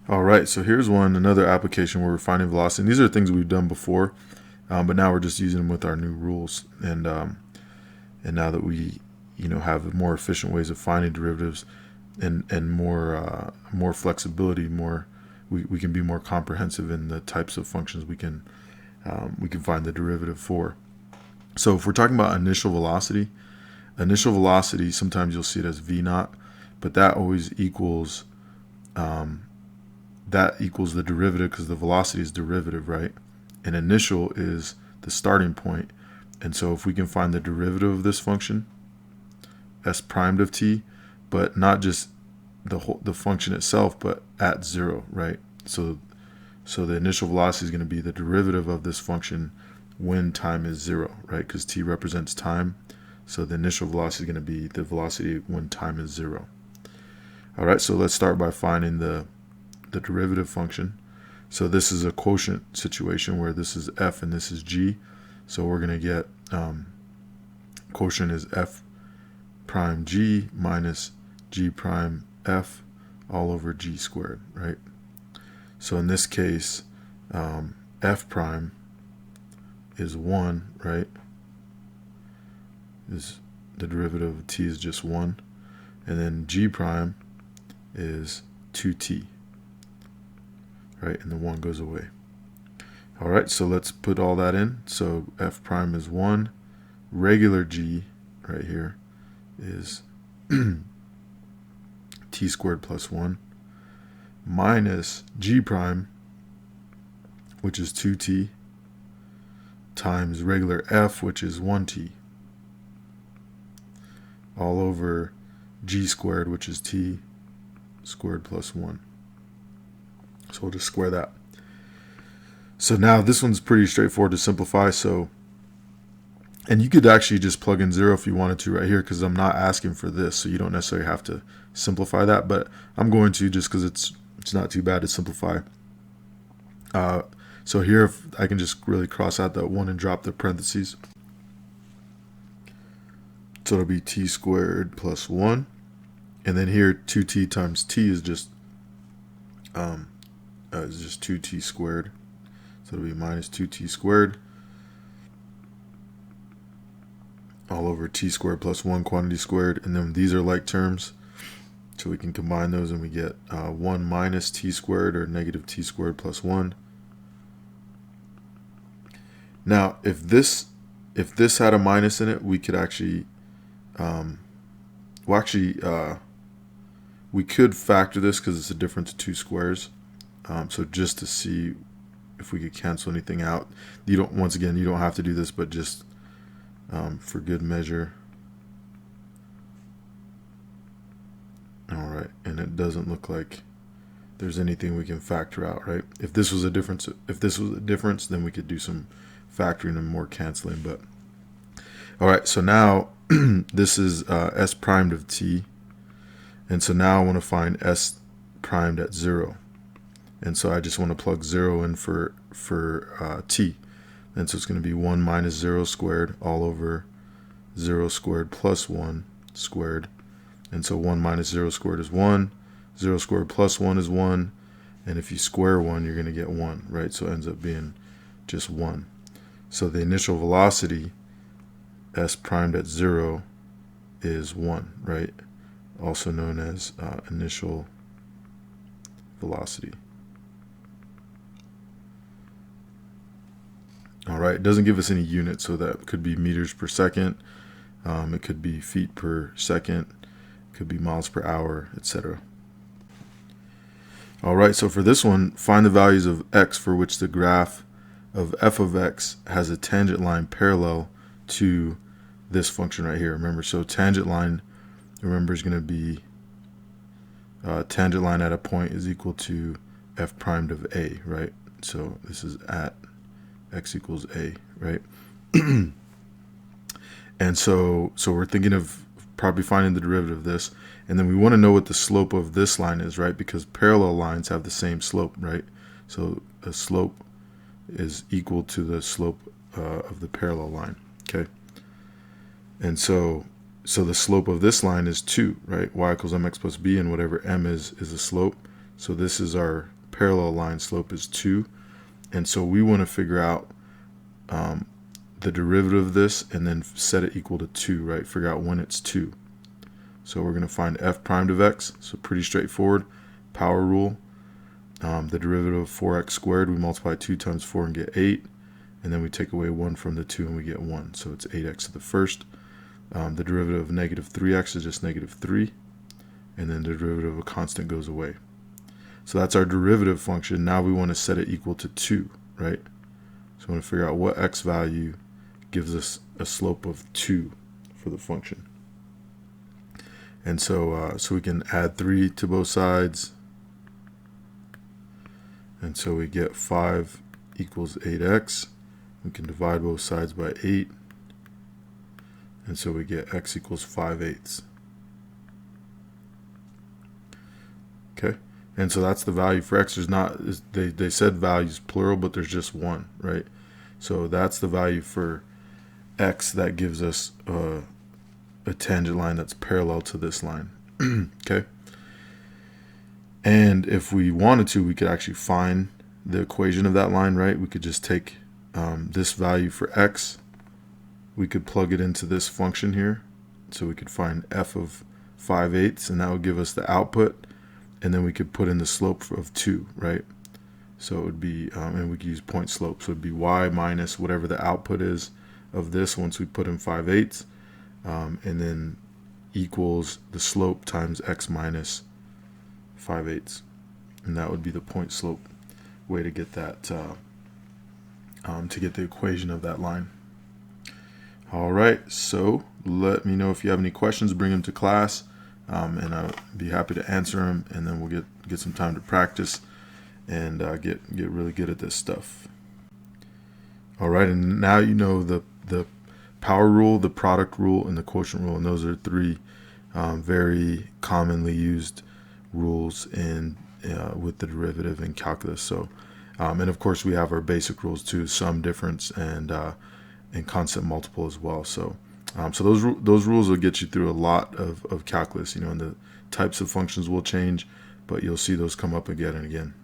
All right, so here's another application where we're finding velocity. And these are things we've done before, but now we're just using them with our new rules. And now that we, have more efficient ways of finding derivatives and more flexibility, we can be more comprehensive in the types of functions we can find the derivative for. So if we're talking about initial velocity, sometimes you'll see it as v naught, but that always equals the derivative because the velocity is derivative, right? And initial is the starting point. And so if we can find the derivative of this function, s primed of t, but not just the function itself, but at 0, right? So the initial velocity is going to be the derivative of this function when time is 0, right? Because t represents time. So the initial velocity is going to be the velocity when time is 0. All right, so let's start by finding the derivative function. So this is a quotient situation where this is f and this is g. So we're going to get quotient is f prime g minus g prime f all over g squared, right? So in this case, f prime is 1, right? Is the derivative of t is just 1. And then g prime is 2t, right? And the 1 goes away. All right, so let's put all that in. So f prime is 1. Regular g right here is t squared plus 1 minus g prime, which is 2t, times regular f, which is 1t, all over g squared, which is t squared plus 1. So we'll just square that. So now this one's pretty straightforward to simplify. And you could actually just plug in 0 if you wanted to right here, because I'm not asking for this, so you don't necessarily have to simplify that, but I'm going to just because it's not too bad to simplify. So here, if I can just really cross out that 1 and drop the parentheses. So it'll be t squared plus 1. And then here, 2t times t is just 2t squared. So it'll be minus 2t squared all over t squared plus 1 quantity squared. And then these are like terms, so we can combine those and we get 1 minus t squared, or negative t squared plus 1. Now, if this had a minus in it, we could actually, we could factor this because it's a difference of 2 squares. So just to see if we could cancel anything out. Once again, you don't have to do this, but just for good measure. All right, and it doesn't look like there's anything we can factor out, right? If this was a difference, then we could do some factoring and more canceling. But all right, so now this is s primed of t, and so now I want to find s primed at 0, and so I just want to plug 0 in for t, and so it's going to be 1 minus 0 squared all over 0 squared plus 1 squared. And so 1 minus 0 squared is 1, 0 squared plus 1 is 1, and if you square 1, you're going to get 1, right? So it ends up being just 1. So the initial velocity, s primed at 0, is 1, right? Also known as initial velocity. All right, it doesn't give us any units, so that could be meters per second, it could be feet per second, could be miles per hour, etc. All right, so for this one, find the values of x for which the graph of f of x has a tangent line parallel to this function right here. Remember, so tangent line, remember, is going to be tangent line at a point is equal to f primed of a, right? So this is at x equals a, right? And so we're thinking of probably finding the derivative of this, and then we want to know what the slope of this line is, right? Because parallel lines have the same slope, right? So the slope is equal to the slope of the parallel line, okay? And so the slope of this line is 2, right? Y equals mx plus b, and whatever m is the slope. So this is our parallel line slope is 2. And so we want to figure out the derivative of this and then set it equal to 2, right? Figure out when it's 2. So we're going to find f prime of x. So pretty straightforward. Power rule. The derivative of 4x squared, we multiply 2 times 4 and get 8. And then we take away 1 from the 2 and we get 1. So it's 8x to the first. The derivative of negative 3x is just negative 3. And then the derivative of a constant goes away. So that's our derivative function. Now we want to set it equal to 2, right? So we want to figure out what x value gives us a slope of 2 for the function. And so, so we can add 3 to both sides. And so we get 5 equals 8x. We can divide both sides by 8. And so we get x equals 5/8. Okay. And so that's the value for x. There's not, they said values plural, but there's just one, right? So that's the value for x that gives us a tangent line that's parallel to this line. Okay. And if we wanted to, we could actually find the equation of that line, right? We could just take this value for x. We could plug it into this function here. So we could find f of 5/8, and that would give us the output. And then we could put in the slope of 2, right? So it would be, and we could use point slope. So it would be y minus whatever the output is of this once we put in 5/8, and then equals the slope times x minus 5/8. And that would be the point slope way to get that, to get the equation of that line. All right, so let me know if you have any questions, bring them to class. And I'll be happy to answer them, and then we'll get some time to practice and get really good at this stuff. All right, and now you know the power rule, the product rule, and the quotient rule, and those are 3 very commonly used rules in with the derivative in calculus. So, and of course we have our basic rules too: sum, difference, and constant multiple as well. So. So those rules will get you through a lot of calculus, and the types of functions will change, but you'll see those come up again and again.